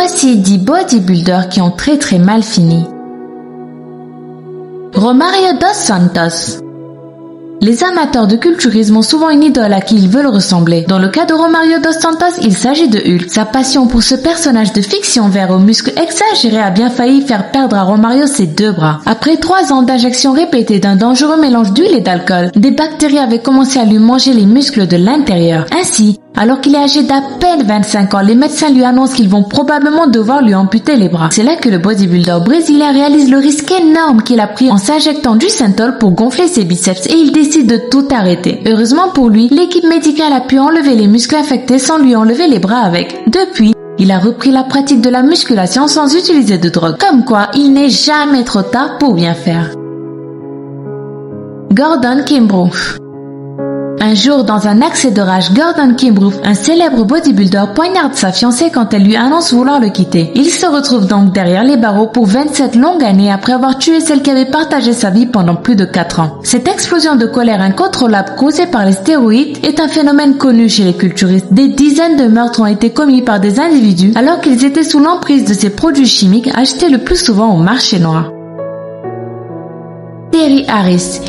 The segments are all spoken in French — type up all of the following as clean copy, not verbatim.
Voici 10 bodybuilders qui ont très mal fini. Romario dos Santos. Les amateurs de culturisme ont souvent une idole à qui ils veulent ressembler. Dans le cas de Romario dos Santos, il s'agit de Hulk. Sa passion pour ce personnage de fiction vert aux muscles exagérés a bien failli faire perdre à Romario ses 2 bras. Après 3 ans d'injections répétées d'un dangereux mélange d'huile et d'alcool, des bactéries avaient commencé à lui manger les muscles de l'intérieur. Ainsi, alors qu'il est âgé d'à peine 25 ans, les médecins lui annoncent qu'ils vont probablement devoir lui amputer les bras. C'est là que le bodybuilder brésilien réalise le risque énorme qu'il a pris en s'injectant du Synthol pour gonfler ses biceps et il décide de tout arrêter. Heureusement pour lui, l'équipe médicale a pu enlever les muscles infectés sans lui enlever les bras avec. Depuis, il a repris la pratique de la musculation sans utiliser de drogue. Comme quoi, il n'est jamais trop tard pour bien faire. Gordon Kimbrough. Un jour, dans un accès de rage, Gordon Kimbrough, un célèbre bodybuilder, poignarde sa fiancée quand elle lui annonce vouloir le quitter. Il se retrouve donc derrière les barreaux pour 27 longues années après avoir tué celle qui avait partagé sa vie pendant plus de 4 ans. Cette explosion de colère incontrôlable causée par les stéroïdes est un phénomène connu chez les culturistes. Des dizaines de meurtres ont été commis par des individus alors qu'ils étaient sous l'emprise de ces produits chimiques achetés le plus souvent au marché noir. Terry Harris.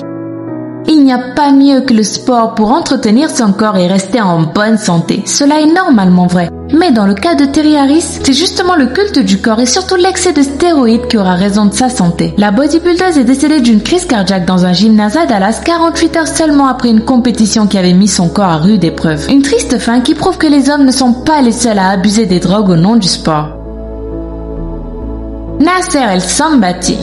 Il n'y a pas mieux que le sport pour entretenir son corps et rester en bonne santé. Cela est normalement vrai. Mais dans le cas de Terry Harris, c'est justement le culte du corps et surtout l'excès de stéroïdes qui aura raison de sa santé. La bodybuildeuse est décédée d'une crise cardiaque dans un gymnase à Dallas 48 heures seulement après une compétition qui avait mis son corps à rude épreuve. Une triste fin qui prouve que les hommes ne sont pas les seuls à abuser des drogues au nom du sport. Nasser El Sambati.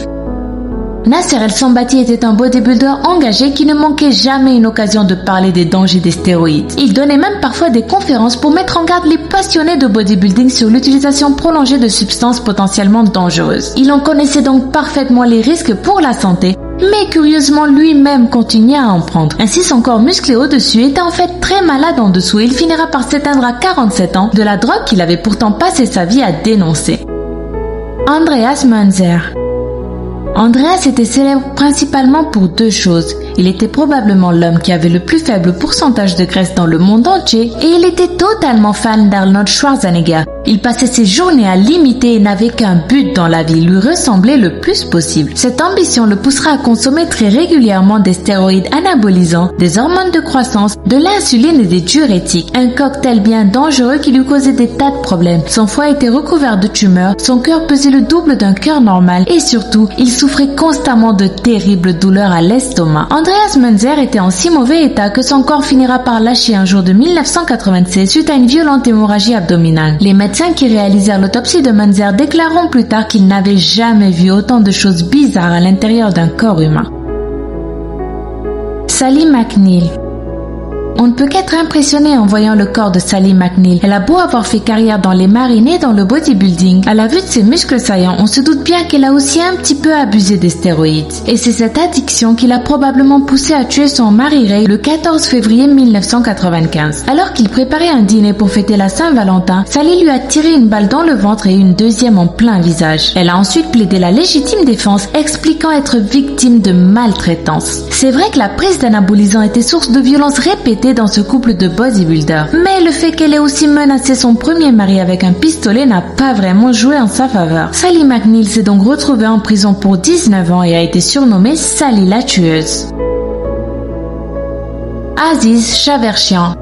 Nasser El Sambati était un bodybuilder engagé qui ne manquait jamais une occasion de parler des dangers des stéroïdes. Il donnait même parfois des conférences pour mettre en garde les passionnés de bodybuilding sur l'utilisation prolongée de substances potentiellement dangereuses. Il en connaissait donc parfaitement les risques pour la santé, mais curieusement lui-même continuait à en prendre. Ainsi son corps musclé au-dessus était en fait très malade en dessous et il finira par s'éteindre à 47 ans de la drogue qu'il avait pourtant passé sa vie à dénoncer. Andreas Munzer. Andreas était célèbre principalement pour 2 choses. Il était probablement l'homme qui avait le plus faible pourcentage de graisse dans le monde entier et il était totalement fan d'Arnold Schwarzenegger. Il passait ses journées à l'imiter et n'avait qu'un but dans la vie, lui ressembler le plus possible. Cette ambition le poussera à consommer très régulièrement des stéroïdes anabolisants, des hormones de croissance, de l'insuline et des diurétiques. Un cocktail bien dangereux qui lui causait des tas de problèmes. Son foie était recouvert de tumeurs, son cœur pesait le double d'un cœur normal et surtout, il souffrait constamment de terribles douleurs à l'estomac. Andreas Munzer était en si mauvais état que son corps finira par lâcher un jour de 1996 suite à une violente hémorragie abdominale. Les médecins qui réalisèrent l'autopsie de Munzer déclareront plus tard qu'ils n'avaient jamais vu autant de choses bizarres à l'intérieur d'un corps humain. Sally McNeil. On ne peut qu'être impressionné en voyant le corps de Sally McNeil. Elle a beau avoir fait carrière dans les marines et dans le bodybuilding, à la vue de ses muscles saillants, on se doute bien qu'elle a aussi un petit peu abusé des stéroïdes. Et c'est cette addiction qui l'a probablement poussée à tuer son mari Ray le 14 février 1995. Alors qu'il préparait un dîner pour fêter la Saint-Valentin, Sally lui a tiré une balle dans le ventre et une deuxième en plein visage. Elle a ensuite plaidé la légitime défense, expliquant être victime de maltraitance. C'est vrai que la prise d'anabolisants était source de violences répétées dans ce couple de bodybuilders. Mais le fait qu'elle ait aussi menacé son premier mari avec un pistolet n'a pas vraiment joué en sa faveur. Sally McNeil s'est donc retrouvée en prison pour 19 ans et a été surnommée Sally la tueuse. Aziz Shavershian.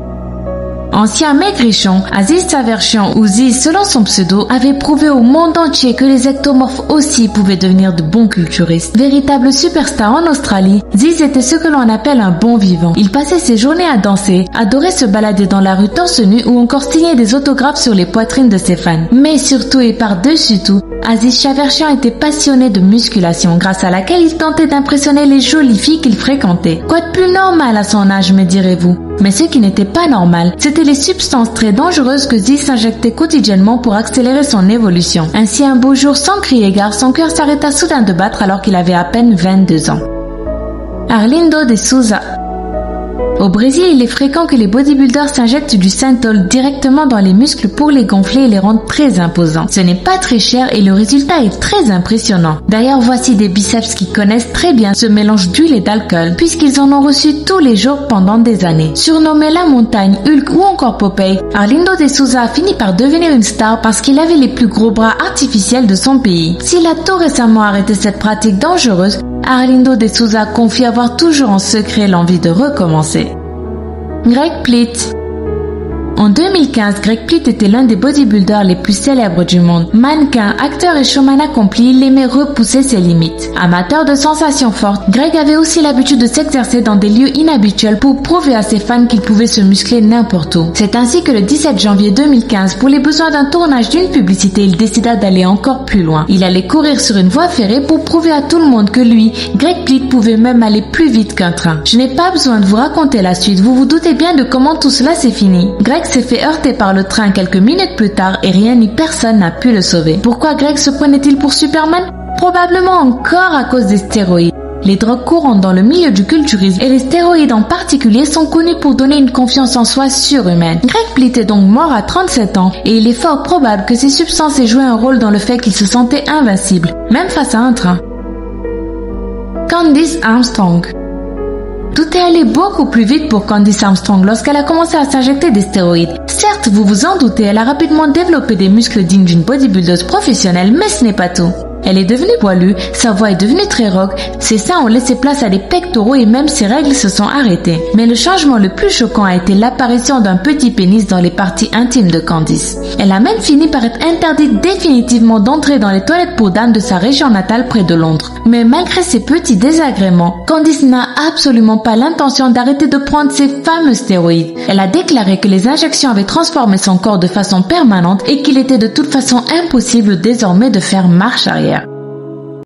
Ancien maigrichon, Aziz Shavershian ou Ziz selon son pseudo, avait prouvé au monde entier que les ectomorphes aussi pouvaient devenir de bons culturistes. Véritable superstar en Australie, Ziz était ce que l'on appelle un bon vivant. Il passait ses journées à danser, adorait se balader dans la rue torse nu ou encore signer des autographes sur les poitrines de ses fans. Mais surtout et par-dessus tout, Aziz Shavershian était passionné de musculation, grâce à laquelle il tentait d'impressionner les jolies filles qu'il fréquentait. Quoi de plus normal à son âge, me direz-vous? Mais ce qui n'était pas normal, c'était les substances très dangereuses que Ziz s'injectait quotidiennement pour accélérer son évolution. Ainsi, un beau jour, sans crier gare, son cœur s'arrêta soudain de battre alors qu'il avait à peine 22 ans. Arlindo de Souza. Au Brésil, il est fréquent que les bodybuilders s'injectent du synthol directement dans les muscles pour les gonfler et les rendre très imposants. Ce n'est pas très cher et le résultat est très impressionnant. D'ailleurs, voici des biceps qui connaissent très bien ce mélange d'huile et d'alcool, puisqu'ils en ont reçu tous les jours pendant des années. Surnommé La Montagne, Hulk ou encore Popeye, Arlindo de Souza a fini par devenir une star parce qu'il avait les plus gros bras artificiels de son pays. S'il a tout récemment arrêté cette pratique dangereuse, Arlindo de Souza confie avoir toujours en secret l'envie de recommencer. Greg Plitt. En 2015, Greg Plitt était l'un des bodybuilders les plus célèbres du monde. Mannequin, acteur et showman accompli, il aimait repousser ses limites. Amateur de sensations fortes, Greg avait aussi l'habitude de s'exercer dans des lieux inhabituels pour prouver à ses fans qu'il pouvait se muscler n'importe où. C'est ainsi que le 17 janvier 2015, pour les besoins d'un tournage d'une publicité, il décida d'aller encore plus loin. Il allait courir sur une voie ferrée pour prouver à tout le monde que lui, Greg Plitt, pouvait même aller plus vite qu'un train. Je n'ai pas besoin de vous raconter la suite, vous vous doutez bien de comment tout cela s'est fini. Greg s'est fait heurter par le train quelques minutes plus tard et rien ni personne n'a pu le sauver. Pourquoi Greg se prenait-il pour Superman? Probablement encore à cause des stéroïdes. Les drogues courantes dans le milieu du culturisme et les stéroïdes en particulier sont connus pour donner une confiance en soi surhumaine. Greg Plitt est donc mort à 37 ans et il est fort probable que ces substances aient joué un rôle dans le fait qu'il se sentait invincible, même face à un train. Candice Armstrong. Tout est allé beaucoup plus vite pour Candice Armstrong lorsqu'elle a commencé à s'injecter des stéroïdes. Certes, vous vous en doutez, elle a rapidement développé des muscles dignes d'une bodybuildeuse professionnelle, mais ce n'est pas tout. Elle est devenue poilue, sa voix est devenue très rock, ses seins ont laissé place à des pectoraux et même ses règles se sont arrêtées. Mais le changement le plus choquant a été l'apparition d'un petit pénis dans les parties intimes de Candice. Elle a même fini par être interdite définitivement d'entrer dans les toilettes pour dames de sa région natale près de Londres. Mais malgré ces petits désagréments, Candice n'a absolument pas l'intention d'arrêter de prendre ces fameux stéroïdes. Elle a déclaré que les injections avaient transformé son corps de façon permanente et qu'il était de toute façon impossible désormais de faire marche arrière.